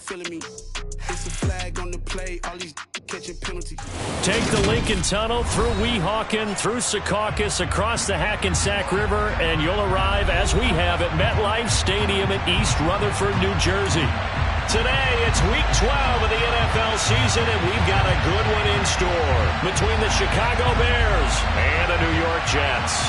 feeling me. It's a flag on the play, all these catching penalties. Take the Lincoln Tunnel through Weehawken, through Secaucus, across the Hackensack River, and you'll arrive, as we have, at MetLife Stadium in East Rutherford, New Jersey. Today, it's Week 12 of the NFL season, and we've got a good one in store between the Chicago Bears and the New York Jets.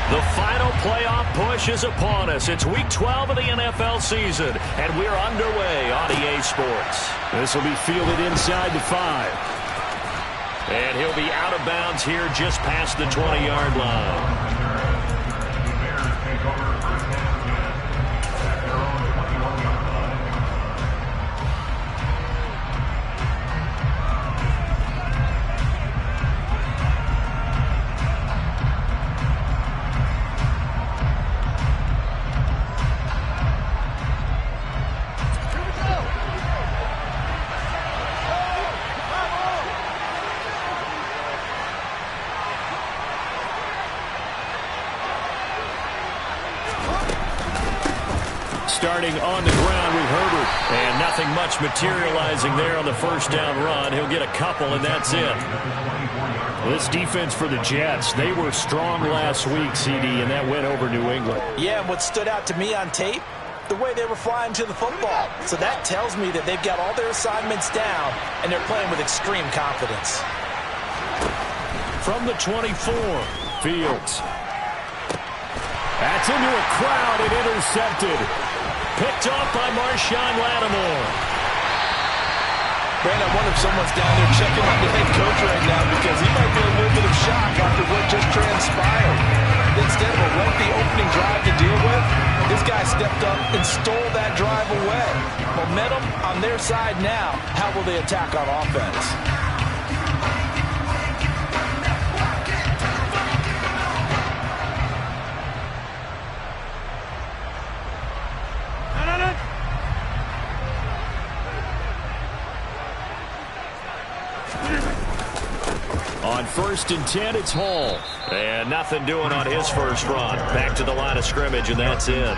The final playoff push is upon us. It's Week 12 of the NFL season, and we're underway on EA Sports. This will be fielded inside the 5. And he'll be out of bounds here just past the 20-yard line. Starting on the ground with Herbert. And nothing much materializing there on the first down run. He'll get a couple, and that's it. This defense for the Jets, they were strong last week, CD, and that went over New England. Yeah, and what stood out to me on tape, the way they were flying to the football. So that tells me that they've got all their assignments down, and they're playing with extreme confidence. From the 24, Fields. That's into a crowd and intercepted. Picked off by Marshawn Lattimore. Brandon, I wonder if someone's down there checking on the head coach right now because he might be in a little bit of shock after what just transpired. Instead of a lengthy opening drive to deal with, this guy stepped up and stole that drive away. Momentum on their side now. How will they attack on offense? On 1st and 10, it's Hall. And nothing doing on his first run. Back to the line of scrimmage, and that's it.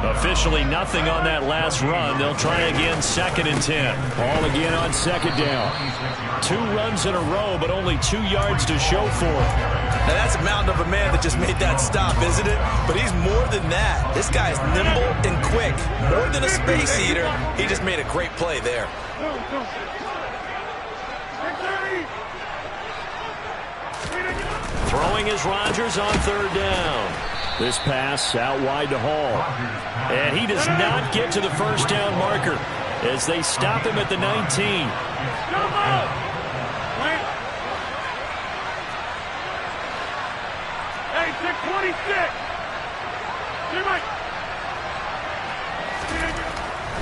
Officially nothing on that last run. They'll try again 2nd and 10. Hall again on 2nd down. 2 runs in a row, but only 2 yards to show for it. Now that's a mountain of a man that just made that stop, isn't it? But he's more than that. This guy is nimble and quick. More than a space eater. He just made a great play there. Throwing is Rodgers on 3rd down. This pass out wide to Hall. And he does not get to the first down marker as they stop him at the 19. Hey, 626.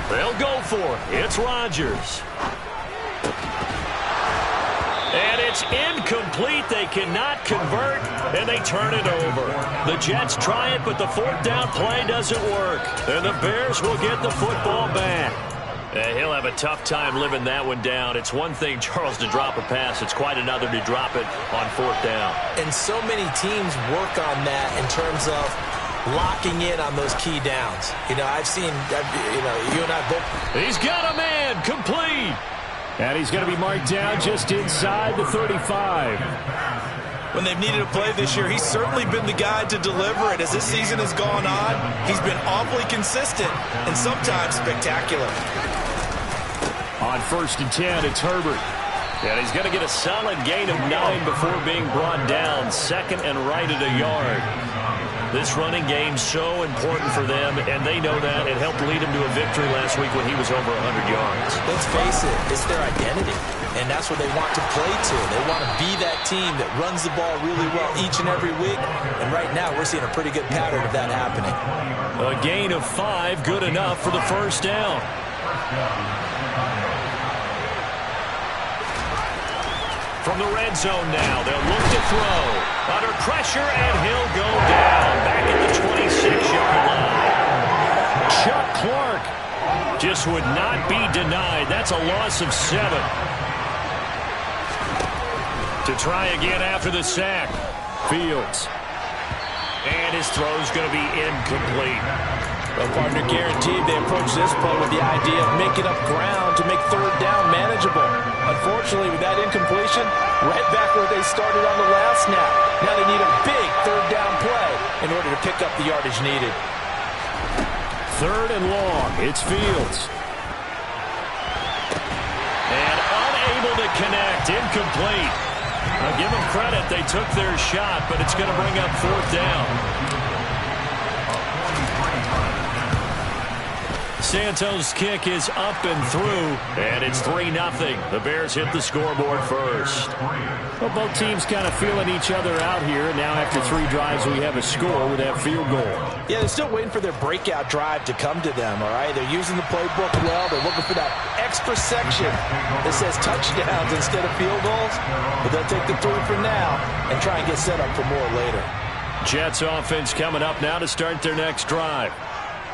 They'll go for it. It's Rodgers. And it's incomplete. They cannot convert, and they turn it over. The Jets try it, but the 4th down play doesn't work. And the Bears will get the football back. He'll have a tough time living that one down. It's one thing, Charles, to drop a pass. It's quite another to drop it on 4th down. And so many teams work on that in terms of locking in on those key downs. You know, I've seen, you and I both. He's got a man, complete. And he's going to be marked down just inside the 35. When they've needed a play this year, he's certainly been the guy to deliver it. As this season has gone on, he's been awfully consistent and sometimes spectacular. On 1st and 10, it's Herbert. And he's going to get a solid gain of 9 before being brought down. 2nd and right at a yard. This running game's so important for them, and they know that. It helped lead him to a victory last week when he was over 100 yards. Let's face it, it's their identity, and that's what they want to play to. They want to be that team that runs the ball really well each and every week, and right now we're seeing a pretty good pattern of that happening. A gain of 5, good enough for the first down. From the red zone now, they'll look to throw. Under pressure, and he'll go down. Back at the 26-yard line. Chuck Clark just would not be denied. That's a loss of 7. To try again after the sack. Fields. And his throw's going to be incomplete. Well, partner, guaranteed they approach this play with the idea of making up ground to make third down manageable. Unfortunately, with that incompletion, right back where they started on the last snap. Now they need a big third down play in order to pick up the yardage needed. Third and long. It's Fields. And unable to connect. Incomplete. Now give them credit. They took their shot, but it's going to bring up fourth down. Santos' kick is up and through, and it's 3-0. The Bears hit the scoreboard first. Well, both teams kind of feeling each other out here. Now after 3 drives, we have a score with that field goal. Yeah, they're still waiting for their breakout drive to come to them, all right? They're using the playbook well. They're looking for that extra section that says touchdowns instead of field goals. But they'll take the 3 for now and try and get set up for more later. Jets offense coming up now to start their next drive.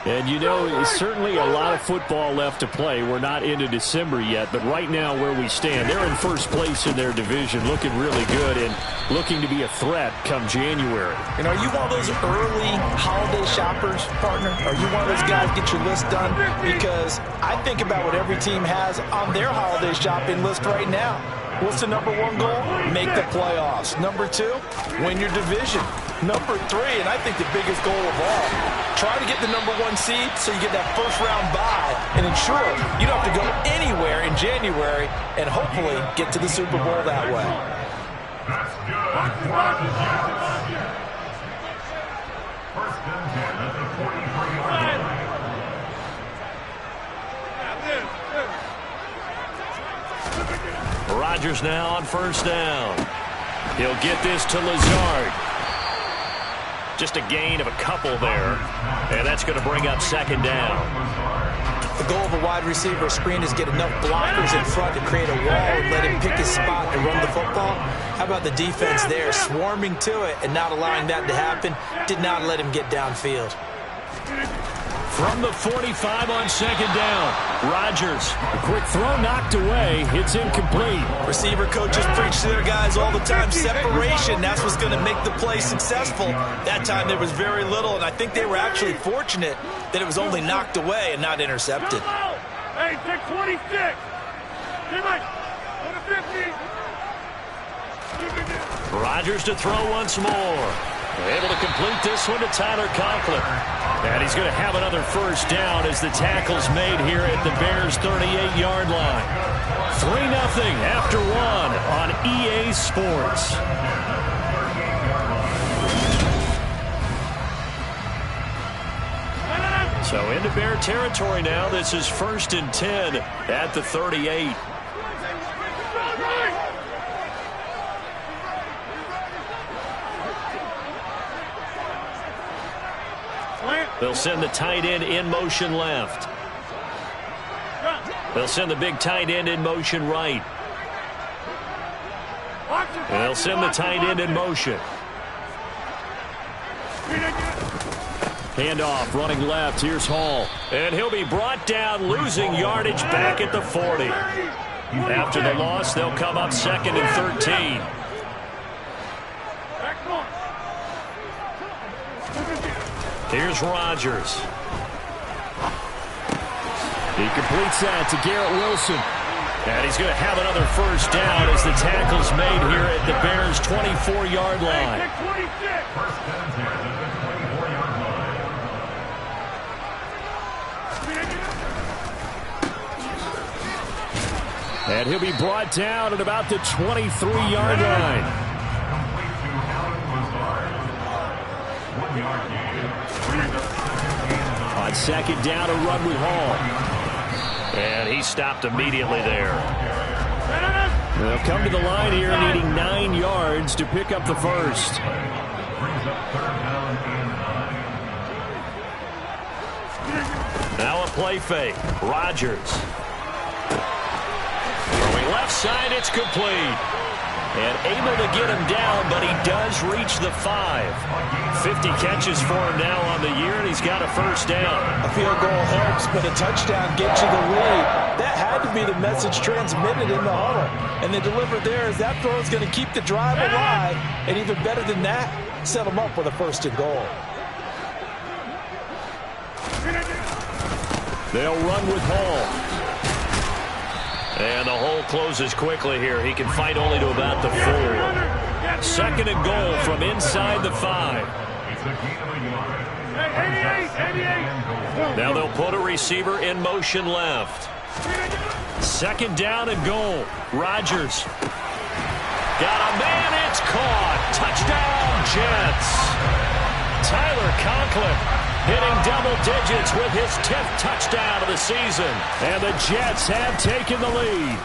And, you know, certainly a lot of football left to play. We're not into December yet, but right now where we stand, they're in first place in their division, looking really good and looking to be a threat come January. And are you one of those early holiday shoppers, partner? Are you one of those guys get your list done? Because I think about what every team has on their holiday shopping list right now. What's the number 1 goal? Make the playoffs. Number 2, win your division. Number 3, and I think the biggest goal of all, try to get the number 1 seed so you get that first-round bye and ensure you don't have to go anywhere in January and hopefully get to the Super Bowl that way. That's good. First and 10 at the 43-yard line. Rodgers now on first down. He'll get this to Lazard. Just a gain of a couple there. And that's going to bring up second down. The goal of a wide receiver screen is get enough blockers in front to create a wall and let him pick his spot and run the football. How about the defense there, swarming to it and not allowing that to happen? Did not let him get downfield. From the 45 on second down, Rodgers. A quick throw knocked away. It's incomplete. Receiver coaches preach to their guys all the time. Separation, that's what's going to make the play successful. That time there was very little, and I think they were actually fortunate that it was only knocked away and not intercepted. Hey, 626. Give me 50. Rodgers to throw once more. Able to complete this one to Tyler Conklin. And he's going to have another first down as the tackle's made here at the Bears' 38-yard line. 3-0 after 1 on EA Sports. So into Bear territory now. This is 1st and 10 at the 38. They'll send the tight end in motion left. They'll send the big tight end in motion right. And they'll send the tight end in motion. Handoff, running left. Here's Hall. And he'll be brought down, losing yardage back at the 40. After the loss, they'll come up 2nd and 13. Here's Rodgers. He completes that to Garrett Wilson. And he's going to have another first down as the tackle's made here at the Bears' 24-yard line. And he'll be brought down at about the 23-yard line. On second down, a run with Hall. And he stopped immediately there. They'll come to the line here, needing 9 yards to pick up the first. Now a play fake. Rodgers. Throwing left side, it's complete. And able to get him down, but he does He's reached the 5. 50 catches for him now on the year, and he's got a first down. A field goal helps, but a touchdown gets you the lead. That had to be the message transmitted in the huddle. And they delivered there as that throw is going to keep the drive alive. And even better than that, set them up with a first and goal. They'll run with Hall. And the hole closes quickly here. He can fight only to about the 4. Second and goal from inside the 5. Now they'll put a receiver in motion left. Second down and goal. Rodgers. Got a man. It's caught. Touchdown, Jets. Tyler Conklin hitting double digits with his 10th touchdown of the season. And the Jets have taken the lead.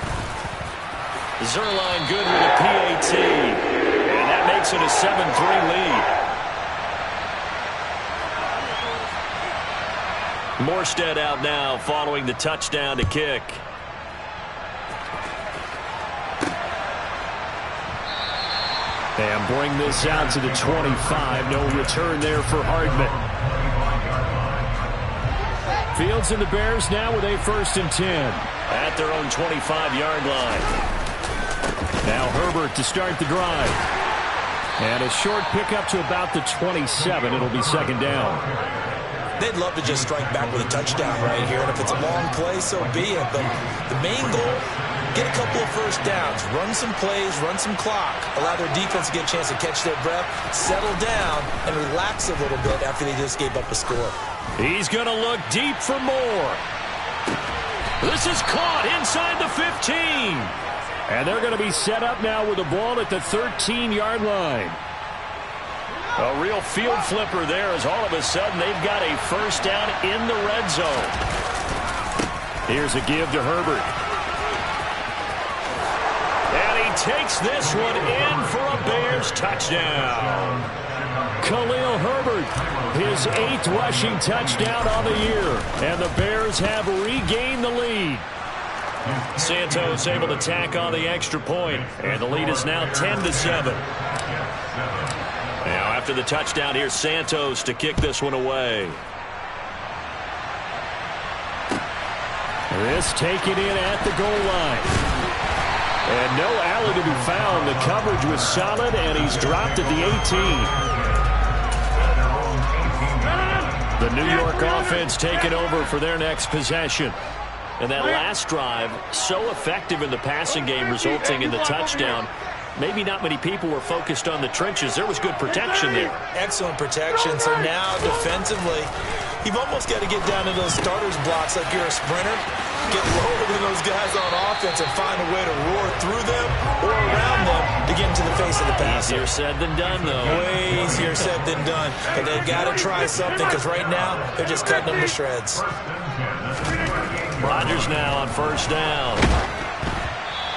Zerline good with a PAT. And that makes it a 7-3 lead. Morstead out now following the touchdown to kick. And bring this out to the 25. No return there for Hardman. Fields and the Bears now with a 1st and 10 at their own 25-yard line. Now Herbert to start the drive. And a short pickup to about the 27. It'll be second down. They'd love to just strike back with a touchdown right here. And if it's a long play, so be it. But the main goal, get a couple of first downs, run some plays, run some clock, allow their defense to get a chance to catch their breath, settle down, and relax a little bit after they just gave up a score. He's going to look deep for more. This is caught inside the 15. And they're going to be set up now with the ball at the 13-yard line. A real field flipper there as all of a sudden they've got a first down in the red zone. Here's a give to Herbert. And he takes this one in for a Bears touchdown. Khalil Herbert, his 8th rushing touchdown on the year. And the Bears have regained the lead. Santos able to tack on the extra point. And the lead is now 10-7. Now after the touchdown, here's Santos to kick this one away. This taken in at the goal line. And no alley to be found. The coverage was solid, and he's dropped at the 18. The New York offense taking over for their next possession. And that last drive, so effective in the passing game, resulting in the touchdown. Maybe not many people were focused on the trenches. There was good protection there. Excellent protection. So now defensively, you've almost got to get down to those starters blocks like you're a sprinter. Get lower than those guys on offense and find a way to roar through them or around them to get into the face of the passer. Easier said than done, though. Way easier said than done. But they've got to try something because right now they're just cutting them to shreds. Rodgers now on first down.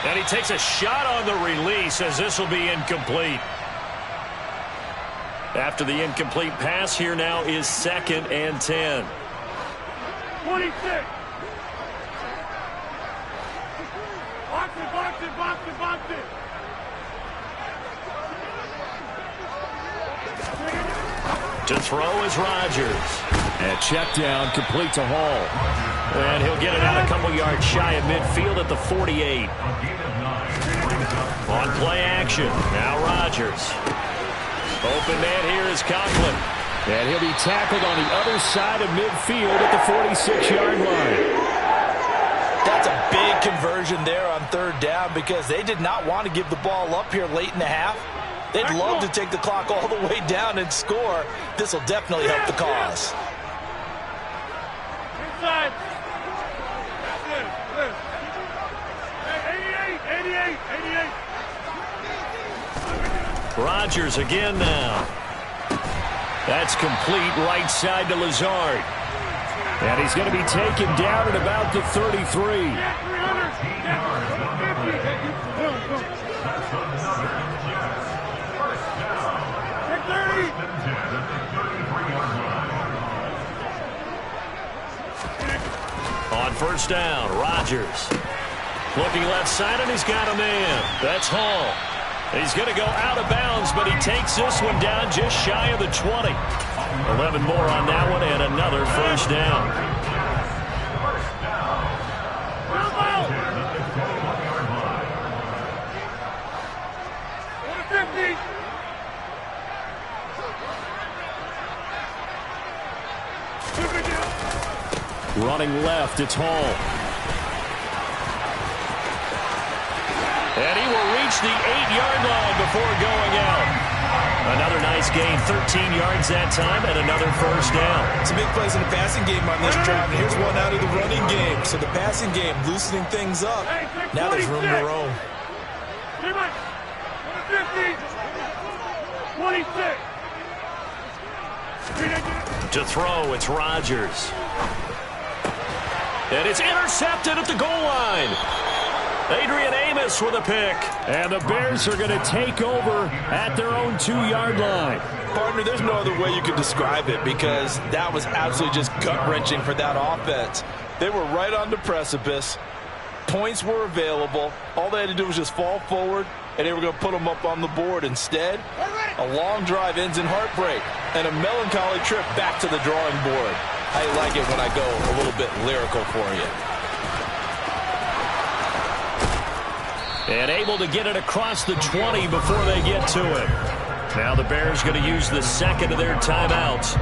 And he takes a shot on the release as this will be incomplete. After the incomplete pass, here now is 2nd and 10. 26. Box it, box it, box it, box it. To throw is Rodgers. And check down, complete to Hall. And he'll get it out a couple yards shy of midfield at the 48. On play action, now Rodgers. Open man here is Conklin. And he'll be tackled on the other side of midfield at the 46-yard line. That's a big conversion there on 3rd down because they did not want to give the ball up here late in the half. They'd love to take the clock all the way down and score. This will definitely help the cause. Inside. 88, 88. Rodgers again now. That's complete right side to Lazard. And he's going to be taken down at about the 33. On first down, Rodgers. Looking left side, and he's got a man. That's Hall. He's going to go out of bounds, but he takes this one down just shy of the 20. 11 more on that one and another first down. Running left, it's Hall. And he will reach the 8-yard line before going out. Another nice gain, 13 yards that time, and another first down. Some big plays in the passing game on this drive, and here's one out of the running game. So the passing game loosening things up. Now there's room to roam. 26. To throw, it's Rodgers. And it's intercepted at the goal line. Adrian Amos with a pick. And the Bears are going to take over at their own 2-yard line. Partner, there's no other way you could describe it because that was absolutely just gut-wrenching for that offense. They were right on the precipice. Points were available. All they had to do was just fall forward, and they were going to put them up on the board. Instead, a long drive ends in heartbreak and a melancholy trip back to the drawing board. I like it when I go a little bit lyrical for you. And able to get it across the 20 before they get to it. Now the Bears going to use the second of their timeouts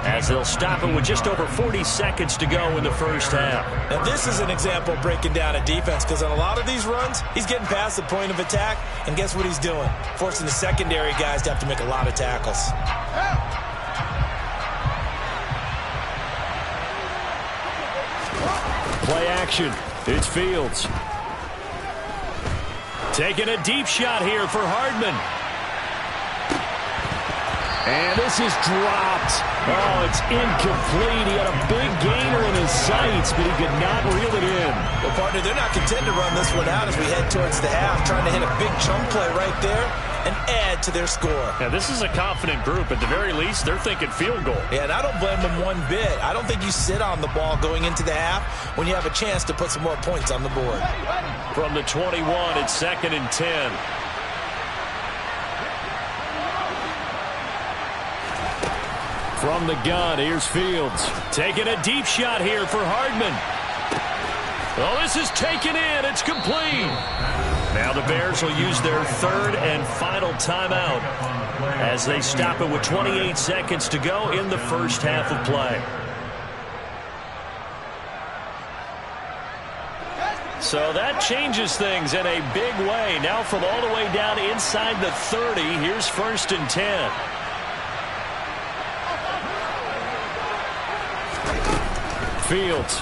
as they'll stop it with just over 40 seconds to go in the first half. Now this is an example of breaking down a defense because on a lot of these runs, he's getting past the point of attack, and guess what he's doing? Forcing the secondary guys to have to make a lot of tackles. Play action. It's Fields. Taking a deep shot here for Hardman. And this is dropped. Oh, it's incomplete. He had a big gainer in his sights, but he could not reel it in. Well, partner, they're not content to run this one out as we head towards the half, trying to hit a big chunk play right there and add to their score. Yeah, this is a confident group. At the very least, they're thinking field goal. Yeah, and I don't blame them one bit. I don't think you sit on the ball going into the half when you have a chance to put some more points on the board. From the 21, it's 2nd and 10. From the gun, here's Fields. Taking a deep shot here for Hardman. Oh, this is taken in. It's complete. Now the Bears will use their third and final timeout as they stop it with 28 seconds to go in the first half of play. So that changes things in a big way. Now from all the way down inside the 30, here's 1st and 10. Fields.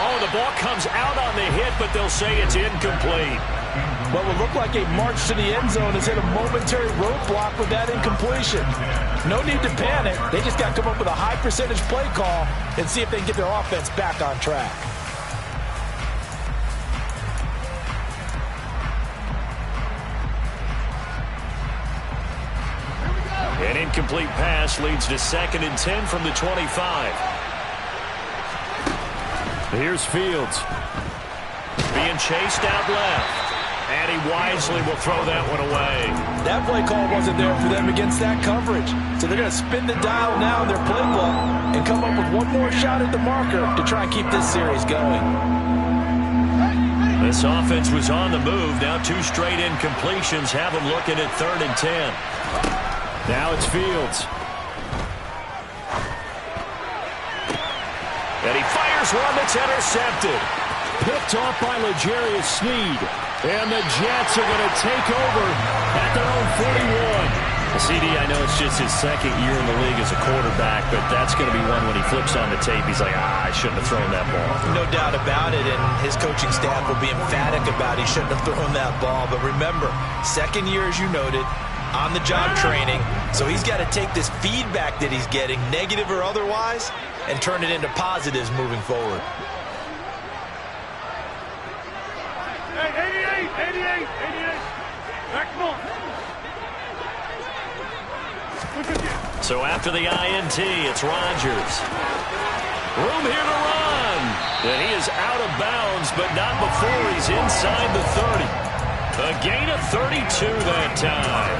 Oh, the ball comes out on the hit, but they'll say it's incomplete. What would look like a march to the end zone has hit a momentary roadblock with that incompletion. No need to panic. They just got to come up with a high percentage play call and see if they can get their offense back on track. An incomplete pass leads to 2nd and 10 from the 25. Here's Fields. Being chased out left. And he wisely will throw that one away. That play call wasn't there for them against that coverage. So they're going to spin the dial now in their playbook and come up with one more shot at the marker to try and keep this series going. This offense was on the move. Now 2 straight incompletions have them looking at 3rd and 10. Now it's Fields. And he fires one that's intercepted. Picked off by L'Jarius Sneed. And the Jets are going to take over at their own 41. CD, I know it's just his 2nd year in the league as a quarterback, but that's going to be one when he flips on the tape. He's like, I shouldn't have thrown that ball. No doubt about it, and his coaching staff will be emphatic about he shouldn't have thrown that ball. But remember, 2nd year, as you noted, on-the-job training, so he's got to take this feedback that he's getting, negative or otherwise, and turn it into positives moving forward. 88. Maximum. So after the INT, it's Rodgers. Room here to run. And he is out of bounds, but not before he's inside the 30. A gain of 32 that time.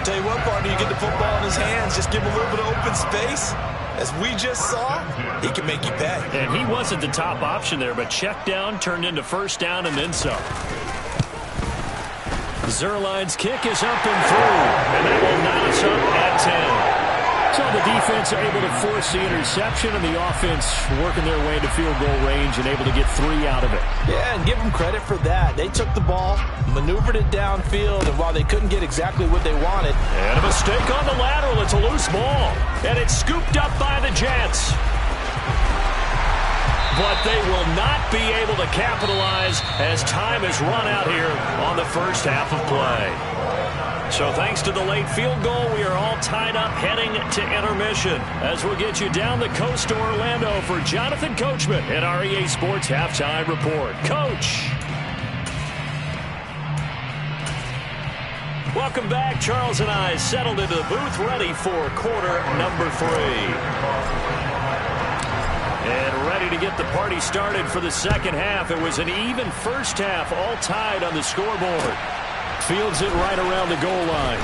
Tell you what, partner, you get the football in his hands, just give him a little bit of open space. As we just saw, he can make you pay. And he wasn't the top option there, but check down turned into first down and then some. Zerline's kick is up and through, and that will knot us up at 10. So the defense able to force the interception, and the offense working their way to field goal range and able to get 3 out of it. Yeah, and give them credit for that. They took the ball, maneuvered it downfield, and while they couldn't get exactly what they wanted. And a mistake on the lateral. It's a loose ball, and it's scooped up by the Jets. But they will not be able to capitalize as time has run out here on the first half of play. So thanks to the late field goal, we are all tied up heading to intermission as we'll get you down the coast to Orlando for Jonathan Coachman at our EA Sports Halftime Report. Coach. Welcome back. Charles and I settled into the booth ready for quarter number 3. And ready to get the party started for the second half. It was an even first half, all tied on the scoreboard. Fields it right around the goal line.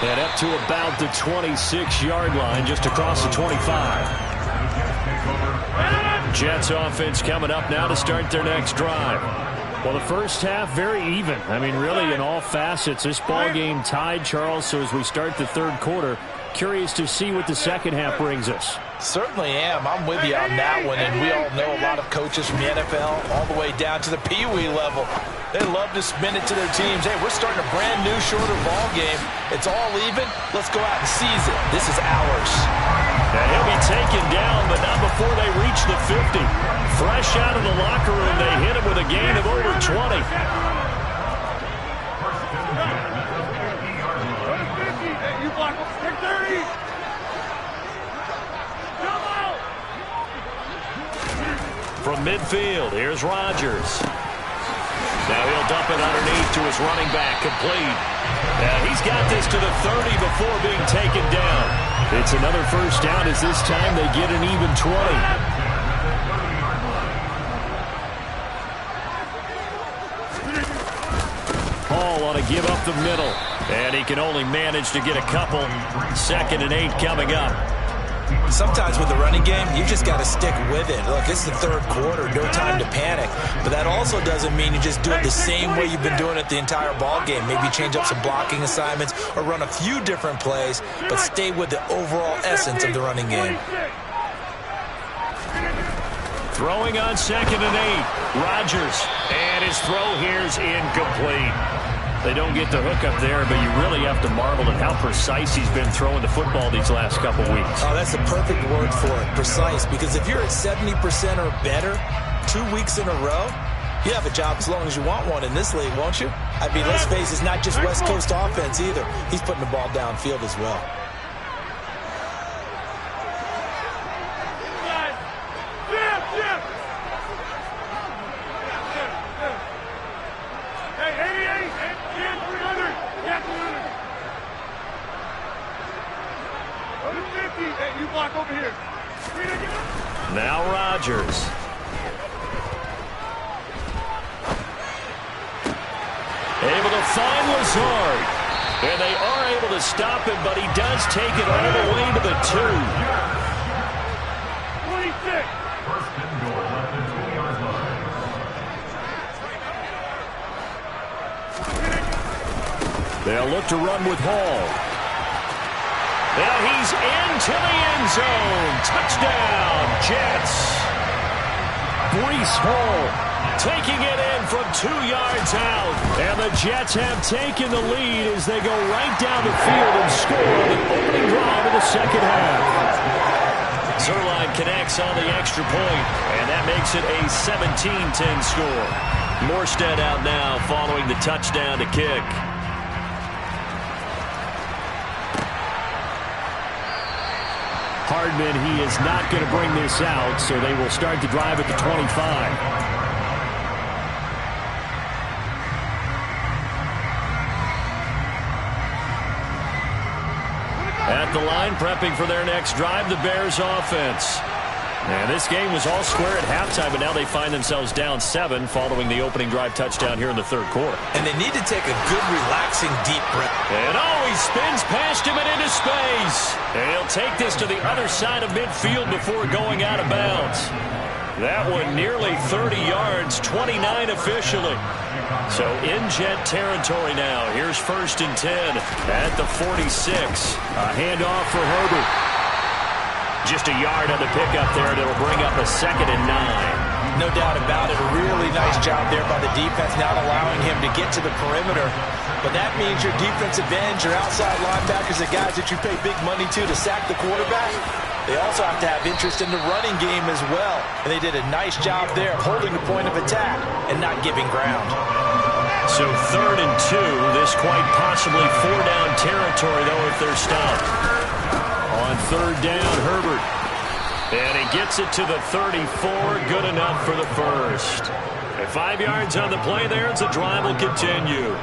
And up to about the 26-yard line, just across the 25. Jets offense coming up now to start their next drive. Well, the first half, very even. I mean, really, in all facets, this ball game tied, Charles. So as we start the third quarter, curious to see what the second half brings us. Certainly am. I'm with you on that one, and we all know a lot of coaches from the NFL all the way down to the Pee-wee level. They love to spin it to their teams. Hey, we're starting a brand new, shorter ball game. It's all even. Let's go out and seize it. This is ours. And he'll be taken down, but not before they reach the 50. Fresh out of the locker room, they hit him with a gain of over 20. From midfield, here's Rodgers. Now he'll dump it underneath to his running back, complete. And he's got this to the 30 before being taken down. It's another first down as this time they get an even 20. Hall ought to give up the middle. And he can only manage to get a couple. 2nd and 8 coming up. Sometimes with the running game, you just got to stick with it. Look, it's the third quarter, no time to panic. But that also doesn't mean you just do it the same way you've been doing it the entire ball game. Maybe change up some blocking assignments or run a few different plays, but stay with the overall essence of the running game. Throwing on 2nd and 8. Rodgers. And his throw here is incomplete. They don't get the hook up there, but you really have to marvel at how precise he's been throwing the football these last couple weeks. Oh, that's the perfect word for it, precise. Because if you're at 70% or better 2 weeks in a row, you have a job as long as you want one in this league, won't you? I mean, let's face it, it's not just West Coast offense either. He's putting the ball downfield as well. Now Rodgers. Able to find Lazard. And they are able to stop him, but he does take it all the way to the 2. 26. They'll look to run with Hall. Now he's into the end zone. Touchdown, Jets. Breece Hall taking it in from 2 yards out. And the Jets have taken the lead as they go right down the field and score on the opening drive of the second half. Zerline connects on the extra point, and that makes it a 17-10 score. Morstead out now following the touchdown to kick. Hardman, he is not going to bring this out, so they will start the drive at the 25. At the line, prepping for their next drive, the Bears offense. And this game was all square at halftime, but now they find themselves down 7 following the opening drive touchdown here in the third quarter. And they need to take a good, relaxing, deep breath. And he spins past him and into space. And he'll take this to the other side of midfield before going out of bounds. That one nearly 30 yards, 29 officially. So in Jet territory now. Here's 1st and 10 at the 46. A handoff for Herbert. Just a yard on the pickup there, and it'll bring up a 2nd and 9. No doubt about it. A really nice job there by the defense, not allowing him to get to the perimeter. But that means your defensive ends, your outside linebackers, the guys that you pay big money to sack the quarterback, they also have to have interest in the running game as well. And they did a nice job there of holding the point of attack and not giving ground. So 3rd and 2. This quite possibly 4-down territory, though, if they're stopped. On 3rd down, Herbert. And he gets it to the 34. Good enough for the first. And 5 yards on the play there as the drive will continue.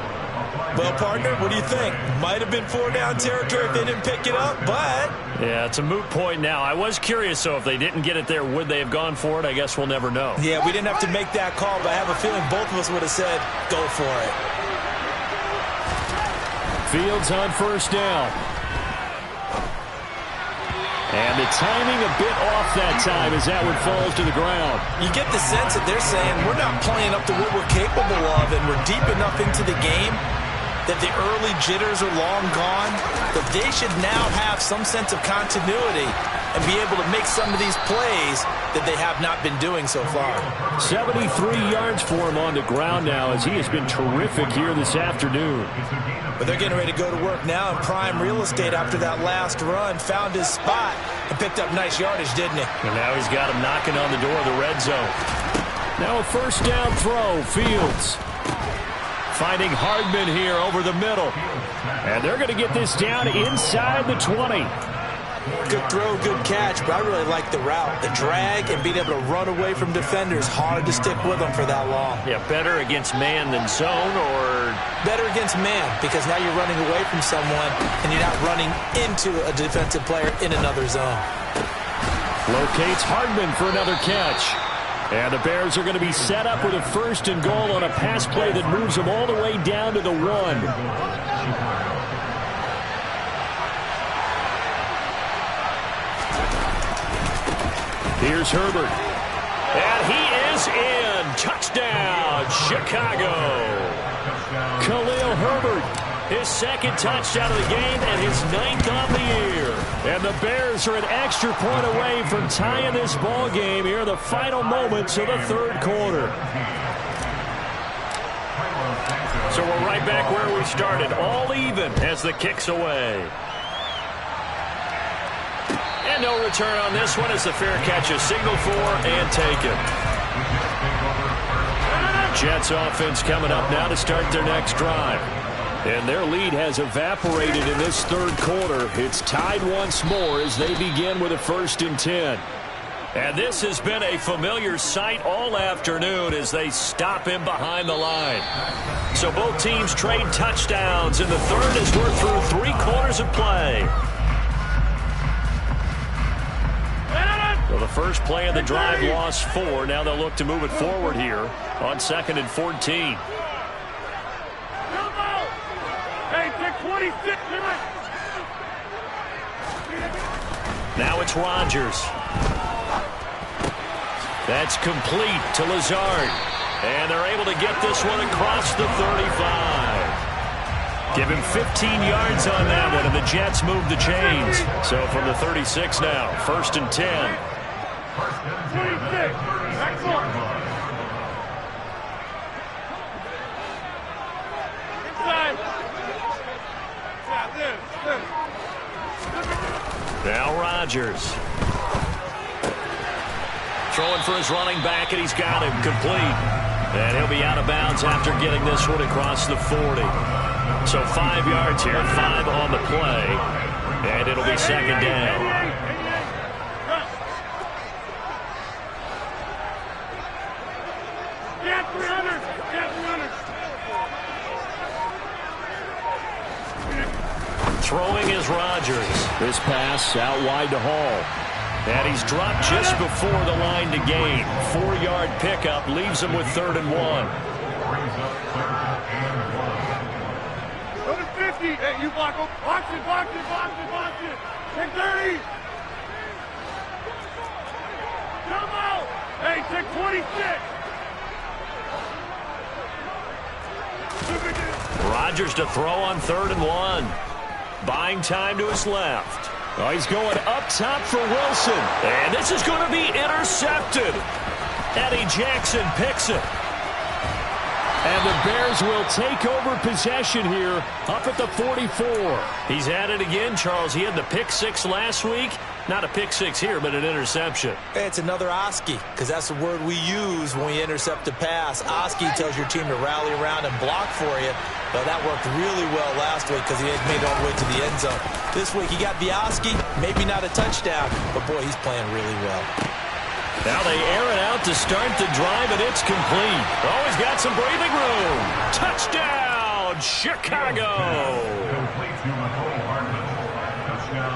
Well, partner, what do you think? Might have been 4-down territory if they didn't pick it up, but... Yeah, it's a moot point now. I was curious, so if they didn't get it there, would they have gone for it? I guess we'll never know. Yeah, we didn't have to make that call, but I have a feeling both of us would have said, go for it. Fields on 1st down. And the timing a bit off that time as that one falls to the ground. You get the sense that they're saying we're not playing up to what we're capable of, and we're deep enough into the game that the early jitters are long gone, that they should now have some sense of continuity and be able to make some of these plays that they have not been doing so far. 73 yards for him on the ground now as he has been terrific here this afternoon. But they're getting ready to go to work now in prime real estate after that last run. Found his spot and picked up nice yardage, didn't he? And now he's got him knocking on the door of the red zone. Now a 1st down throw. Fields finding Hardman here over the middle. And they're going to get this down inside the 20. Good throw, good catch, but I really like the route. The drag and being able to run away from defenders. Hard to stick with them for that long. Yeah, better against man than zone, or... Better against man, because now you're running away from someone and you're not running into a defensive player in another zone. Locates Hardman for another catch. And the Bears are going to be set up with a 1st and goal on a pass play that moves them all the way down to the 1. Here's Herbert. And he is in. Touchdown, Chicago. Khalil Herbert, his 2nd touchdown of the game and his 9th on the year. And the Bears are an extra point away from tying this ball game here in the final moments of the 3rd quarter. So we're right back where we started, all even as the kick's away. And no return on this one as the fair catch is signaled for and taken. Jets offense coming up now to start their next drive. And their lead has evaporated in this 3rd quarter. It's tied once more as they begin with a 1st and 10. And this has been a familiar sight all afternoon as they stop him behind the line. So both teams trade touchdowns in the 3rd as we're through 3 quarters of play. So the first play of the drive lost 4. Now they'll look to move it forward here on 2nd and 14. Hey, take 26. Now it's Rodgers. That's complete to Lazard. And they're able to get this one across the 35. Give him 15 yards on that one, and the Jets move the chains. So from the 36 now, 1st and 10. 26. Excellent. Inside. Now Rodgers. Throwing for his running back, and he's got him complete. And he'll be out of bounds after getting this one across the 40. So 5 yards here, 5 on the play. And it'll be 2nd down. Throwing is Rodgers. This pass out wide to Hall. And he's dropped just before the line to gain. 4-yard pickup leaves him with 3rd and 1. Go to 50. Hey, you block him. Box it, box it, box it, box it. Take 30. Come out. Hey, take 26. Rodgers to throw on 3rd and 1. Buying time to his left. Oh, he's going up top for Wilson. And this is going to be intercepted. Eddie Jackson picks it. And the Bears will take over possession here up at the 44. He's at it again, Charles. He had the pick 6 last week. Not a pick 6 here, but an interception. It's another Oski, because that's the word we use when we intercept a pass. Oski tells your team to rally around and block for you. But that worked really well last week because he had made it all the way to the end zone. This week he got the Oski, maybe not a touchdown, but boy, he's playing really well. Now they air it out to start the drive, and it's complete. Oh, he's got some breathing room. Touchdown, Chicago.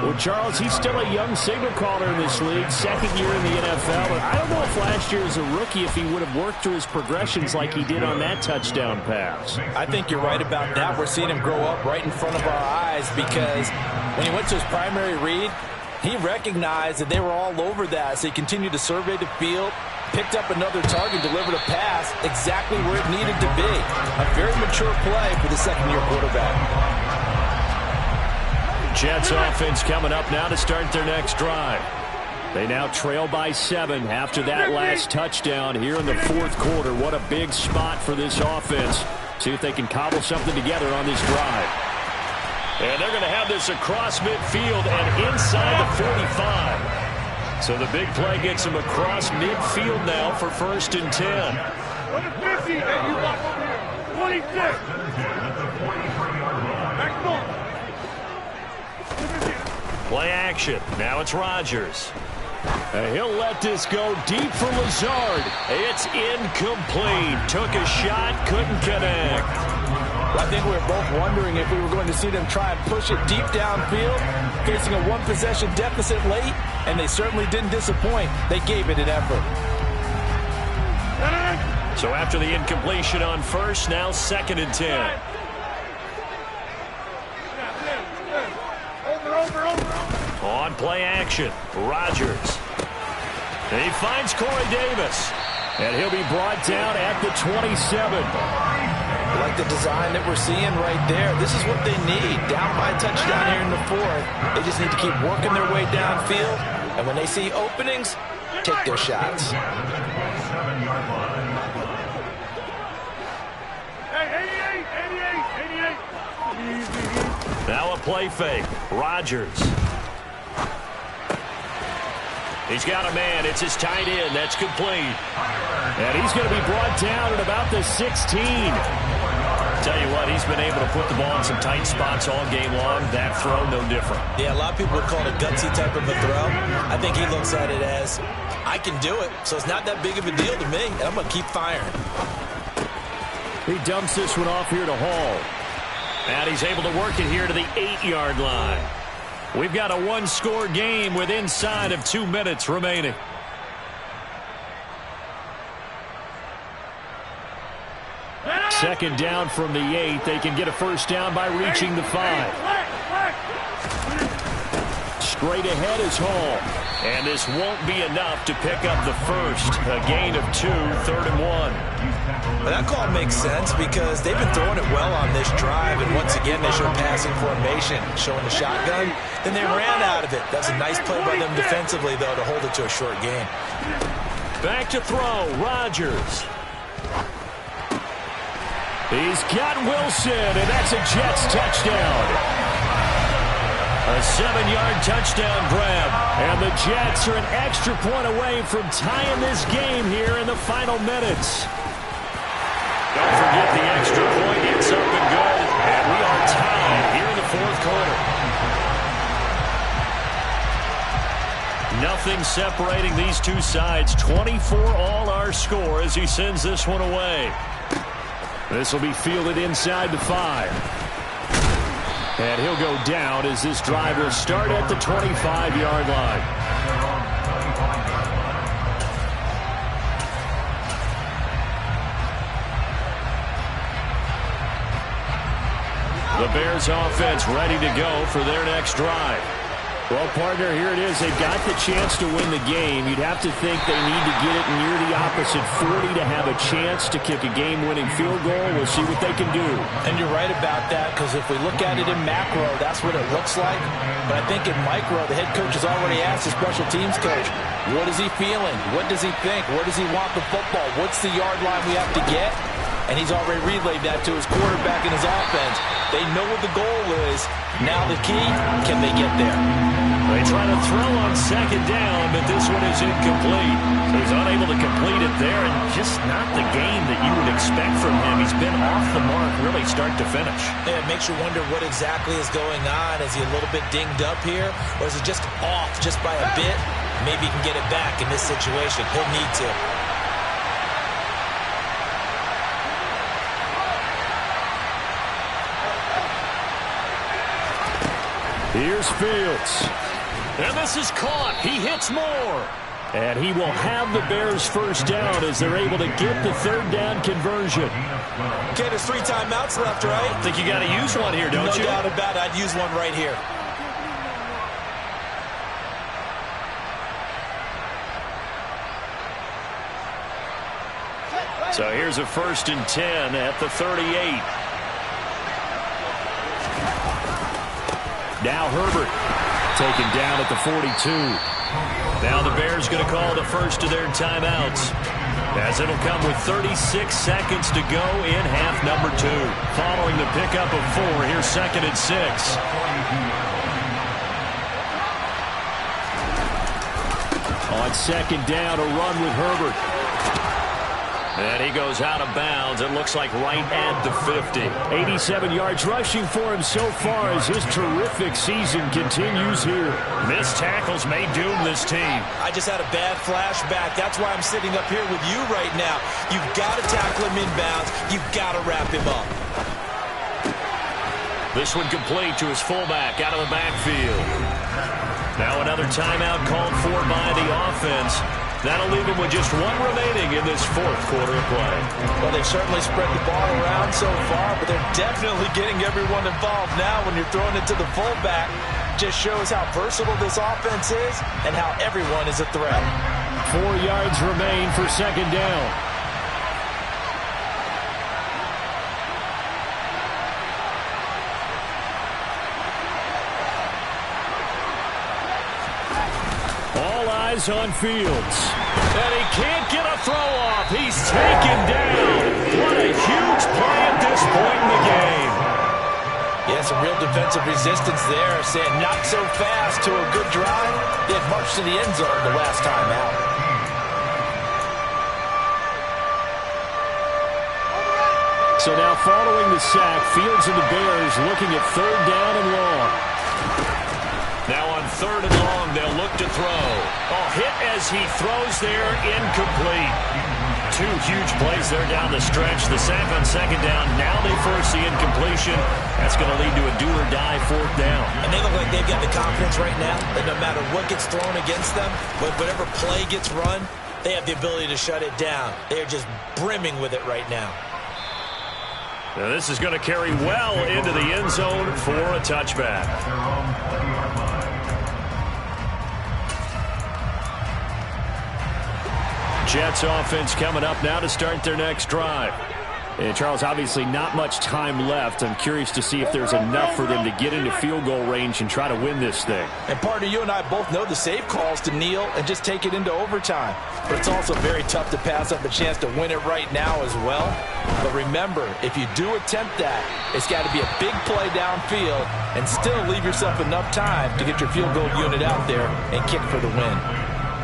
Well, Charles, he's still a young signal caller in this league, 2nd year in the NFL. But I don't know if last year as a rookie, if he would have worked through his progressions like he did on that touchdown pass. I think you're right about that. We're seeing him grow up right in front of our eyes because when he went to his primary read, he recognized that they were all over that. So he continued to survey the field, picked up another target, delivered a pass exactly where it needed to be. A very mature play for the second-year quarterback. Jets offense coming up now to start their next drive. They now trail by 7 after that last touchdown here in the 4th quarter. What a big spot for this offense. See if they can cobble something together on this drive. And they're going to have this across midfield and inside the 45. So the big play gets them across midfield now for 1st and 10. Go to 50. Hey, you block over here. 26. Back north. Play action. Now it's Rodgers. He'll let this go deep for Lazard. It's incomplete. Took a shot, couldn't connect. I think we were both wondering if we were going to see them try and push it deep downfield, facing a one-possession deficit late, and they certainly didn't disappoint. They gave it an effort. So after the incompletion on 1st, now 2nd and 10. On play action, Rodgers. He finds Corey Davis. And he'll be brought down at the 27. I like the design that we're seeing right there. This is what they need. Down by a touchdown here in the 4th. They just need to keep working their way downfield. And when they see openings, take their shots. Hey, 88. Now a play fake. Rodgers. He's got a man. It's his tight end. That's complete. And he's going to be brought down at about the 16. Tell you what, he's been able to put the ball in some tight spots all game long. That throw, no different. Yeah, a lot of people would call it a gutsy type of a throw. I think he looks at it as, I can do it, so it's not that big of a deal to me, and I'm going to keep firing. He dumps this one off here to Hall. And he's able to work it here to the 8-yard line. We've got a one-score game with inside of 2 minutes remaining. Second down from the 8. They can get a first down by reaching the 5. Straight ahead is Hall. And this won't be enough to pick up the first. A gain of 2, 3rd and 1. Well, that call makes sense because they've been throwing it well on this drive, and once again they show passing formation, showing the shotgun. Then they ran out of it. That's a nice play by them defensively, though, to hold it to a short gain. Back to throw, Rodgers. He's got Wilson, and that's a Jets touchdown. A 7-yard touchdown grab. And the Jets are an extra point away from tying this game here in the final minutes. Don't forget the extra point. It's up and good. And we are tied here in the 4th quarter. Nothing separating these two sides. 24 all our score as he sends this one away. This will be fielded inside the 5. And he'll go down as this drive will start at the 25-yard line. The Bears offense ready to go for their next drive. Well, partner, here it is. They've got the chance to win the game. You'd have to think they need to get it near the opposite 40 to have a chance to kick a game-winning field goal. We'll see what they can do. And you're right about that, because if we look at it in macro, that's what it looks like. But I think in micro, the head coach has already asked the special teams coach, what is he feeling? What does he think? Where does he want the football? What's the yard line we have to get? And he's already relayed that to his quarterback and his offense. They know what the goal is. Now the key, can they get there? They try to throw on second down, but this one is incomplete. So he's unable to complete it there, and just not the game that you would expect from him. He's been off the mark really start to finish. Yeah, it makes you wonder what exactly is going on. Is he a little bit dinged up here, or is it just off just by a bit? Maybe he can get it back in this situation. He'll need to. Here's Fields. And this is caught. He hits more. And he will have the Bears first down as they're able to get the third down conversion. Okay, there's 3 timeouts left, right? I think you got to use one here, don't you? No doubt about it. I'd use one right here. So here's a 1st and 10 at the 38. Now Herbert taken down at the 42. Now the Bears going to call the first of their timeouts, as it'll come with 36 seconds to go in half number 2. Following the pickup of 4, here's 2nd and 6. On second down, a run with Herbert. And he goes out of bounds. It looks like right at the 50. 87 yards rushing for him so far as his terrific season continues here. Missed tackles may doom this team. I just had a bad flashback. That's why I'm sitting up here with you right now. You've got to tackle him inbounds. You've got to wrap him up. This one complete to his fullback out of the backfield. Now another timeout called for by the offense. That'll leave him with just 1 remaining in this 4th quarter of play. Well, they've certainly spread the ball around so far, but they're definitely getting everyone involved now when you're throwing it to the fullback. Just shows how versatile this offense is and how everyone is a threat. 4 yards remain for second down. On Fields. And he can't get a throw off. He's taken down. What a huge play at this point in the game. Yeah, some real defensive resistance there. Saying not so fast to a good drive. They had marched to the end zone the last time out. So now following the sack, Fields and the Bears looking at 3rd down and long. Now on 3rd and long, they'll look to throw. Oh, hit as he throws there, incomplete. 2 huge plays there down the stretch. The sack on 2nd down. Now they force the incompletion. That's going to lead to a do-or-die 4th down. And they look like they've got the confidence right now that no matter what gets thrown against them, whatever play gets run, they have the ability to shut it down. They're just brimming with it right now. Now this is going to carry well into the end zone for a touchback. Jets offense coming up now to start their next drive. And Charles, obviously not much time left. I'm curious to see if there's enough for them to get into field goal range and try to win this thing. And partner, you and I both know the safe calls to kneel and just take it into overtime. But it's also very tough to pass up a chance to win it right now as well. But remember, if you do attempt that, it's got to be a big play downfield and still leave yourself enough time to get your field goal unit out there and kick for the win.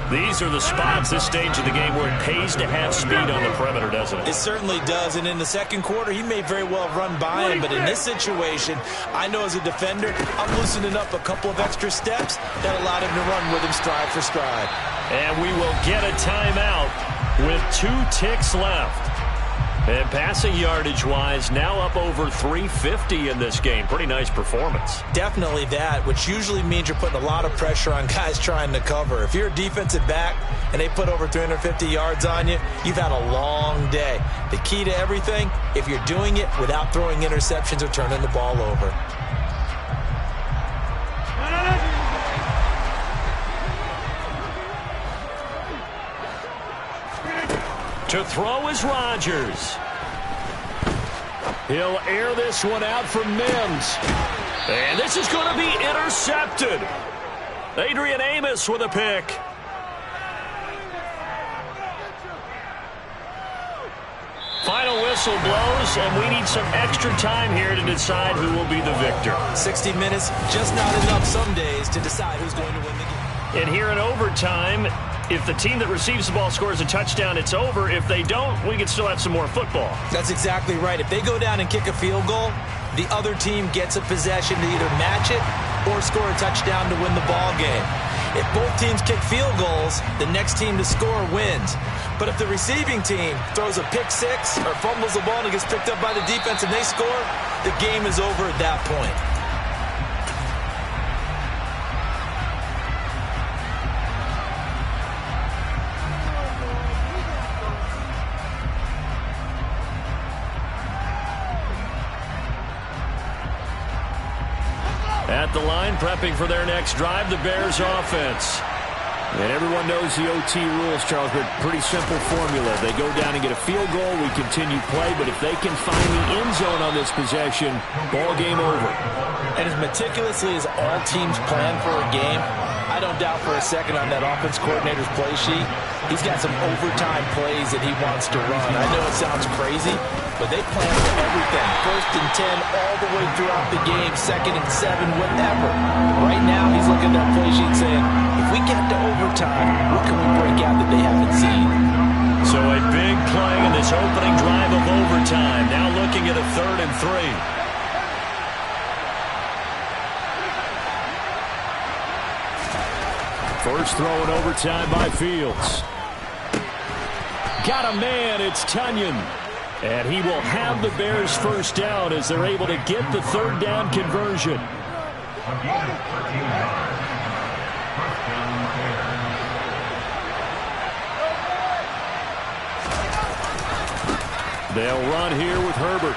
These are the spots, this stage of the game, where it pays to have speed on the perimeter, doesn't it? It certainly does, and in the second quarter, he may very well run by him, but in this situation, I know as a defender, I'm loosening up a couple of extra steps that allowed him to run with him stride for stride. And we will get a timeout with 2 ticks left. And passing yardage-wise, now up over 350 in this game. Pretty nice performance. Definitely that, which usually means you're putting a lot of pressure on guys trying to cover. If you're a defensive back and they put over 350 yards on you, you've had a long day. The key to everything, if you're doing it without throwing interceptions or turning the ball over. To throw is Rodgers. He'll air this one out from Mims. And this is going to be intercepted. Adrian Amos with a pick. Final whistle blows, and we need some extra time here to decide who will be the victor. 60 minutes, just not enough some days to decide who's going to win the game. And here in overtime, if the team that receives the ball scores a touchdown, it's over. If they don't, we can still have some more football. That's exactly right. If they go down and kick a field goal, the other team gets a possession to either match it or score a touchdown to win the ball game. If both teams kick field goals, the next team to score wins. But if the receiving team throws a pick six or fumbles the ball and it gets picked up by the defense and they score, the game is over at that point. At the line, prepping for their next drive, the Bears offense. And everyone knows the OT rules, Charles, but pretty simple formula. They go down and get a field goal, we continue play, but if they can find the end zone on this possession, ball game over. And as meticulously as all teams plan for a game, I don't doubt for a second on that offense coordinator's play sheet, he's got some overtime plays that he wants to run. I know it sounds crazy, but they plan for everything. 1st and 10 all the way throughout the game, 2nd and 7, whatever. Right now, he's looking at that play sheet saying, if we get to overtime, what can we break out that they haven't seen? So a big play in this opening drive of overtime. Now looking at a 3rd and 3. First throw in overtime by Fields. Got a man, it's Tunyon. And he will have the Bears first down as they're able to get the 3rd down conversion. They'll run here with Herbert.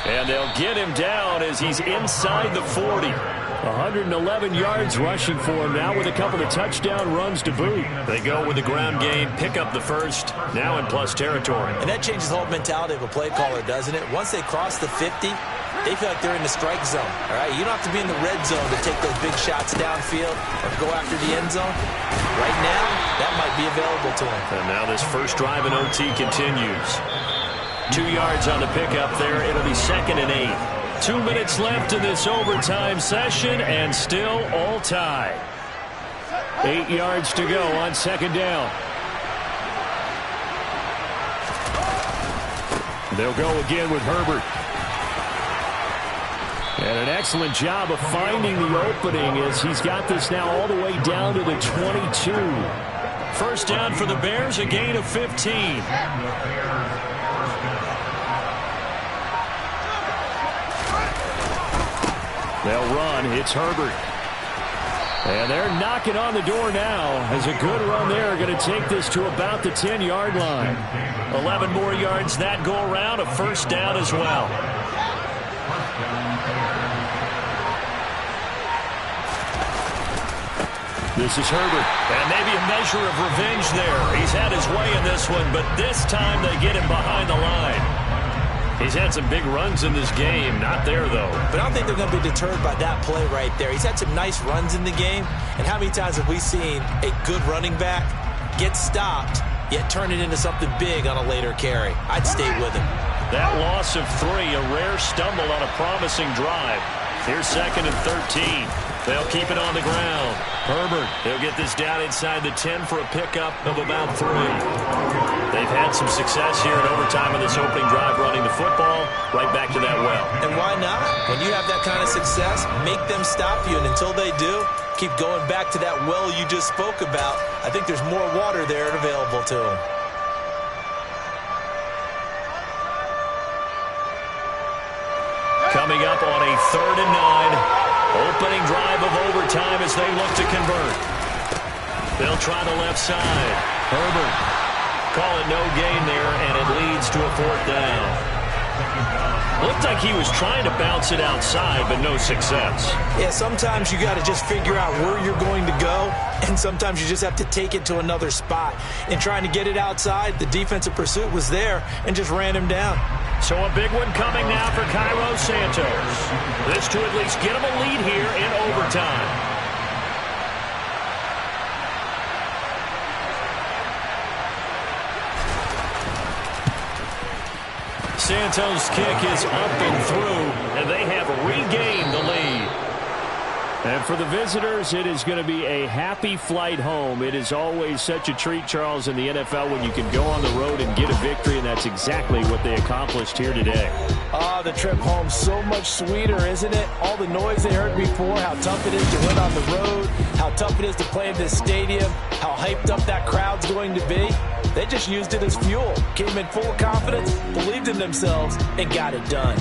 And they'll get him down as he's inside the 40. 111 yards rushing for him now with a couple of touchdown runs to boot. They go with the ground game, pick up the first, now in plus territory. And that changes the whole mentality of a play caller, doesn't it? Once they cross the 50, they feel like they're in the strike zone. All right, you don't have to be in the red zone to take those big shots downfield or go after the end zone. Right now, that might be available to them. And now this first drive in OT continues. 2 yards on the pickup there. It'll be 2nd and 8. 2 minutes left in this overtime session, and still all tied. 8 yards to go on 2nd down. They'll go again with Herbert. And an excellent job of finding the opening as he's got this now all the way down to the 22. First down for the Bears, a gain of 15. They'll run. It's Herbert. And they're knocking on the door now as a good run there. Going to take this to about the 10-yard line. 11 more yards that go around. A first down as well. This is Herbert. And maybe a measure of revenge there. He's had his way in this one, but this time they get him behind the line. He's had some big runs in this game. Not there, though. But I don't think they're going to be deterred by that play right there. He's had some nice runs in the game. And how many times have we seen a good running back get stopped, yet turn it into something big on a later carry? I'd stay with him. That loss of 3, a rare stumble on a promising drive. Here's 2nd and 13. They'll keep it on the ground. Herbert, he'll get this down inside the 10 for a pickup of about 3. They've had some success here in overtime on this opening drive running the football right back to that well. And why not? When you have that kind of success, make them stop you. And until they do, keep going back to that well you just spoke about. I think there's more water there available to them. Coming up on a 3rd and 9. Opening drive of overtime as they look to convert. They'll try the left side. Herbert. Call it no gain there, and it leads to a 4th down. Looked like he was trying to bounce it outside, but no success. Yeah, sometimes you got to just figure out where you're going to go, and sometimes you just have to take it to another spot. In trying to get it outside, the defensive pursuit was there and just ran him down. So a big one coming now for Cairo Santos. This to at least get him a lead here in overtime. Santos' kick is up and through, and they have regained the lead. And for the visitors, it is going to be a happy flight home. It is always such a treat, Charles, in the NFL when you can go on the road and get a victory, and that's exactly what they accomplished here today. The trip home so much sweeter, isn't it? All the noise they heard before, how tough it is to win on the road, how tough it is to play in this stadium, how hyped up that crowd's going to be. They just used it as fuel, came in full of confidence, believed in themselves, and got it done.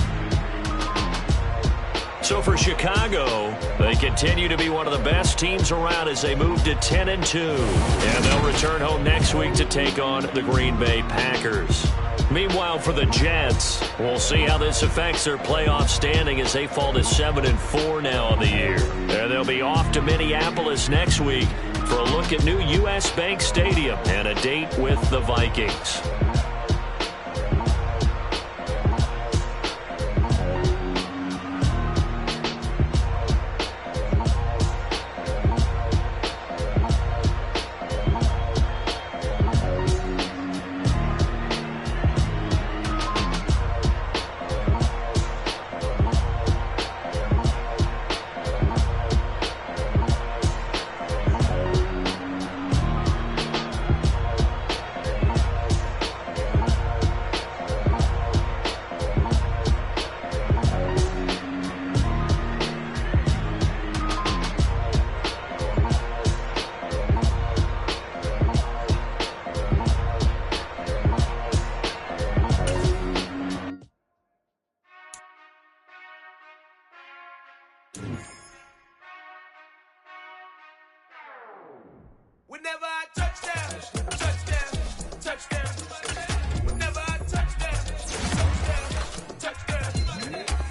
So for Chicago, they continue to be one of the best teams around as they move to 10-2. And they'll return home next week to take on the Green Bay Packers. Meanwhile, for the Jets, we'll see how this affects their playoff standing as they fall to 7-4 now on the year. And they'll be off to Minneapolis next week for a look at new U.S. Bank Stadium and a date with the Vikings. Whenever I touch down, touch down, touch down.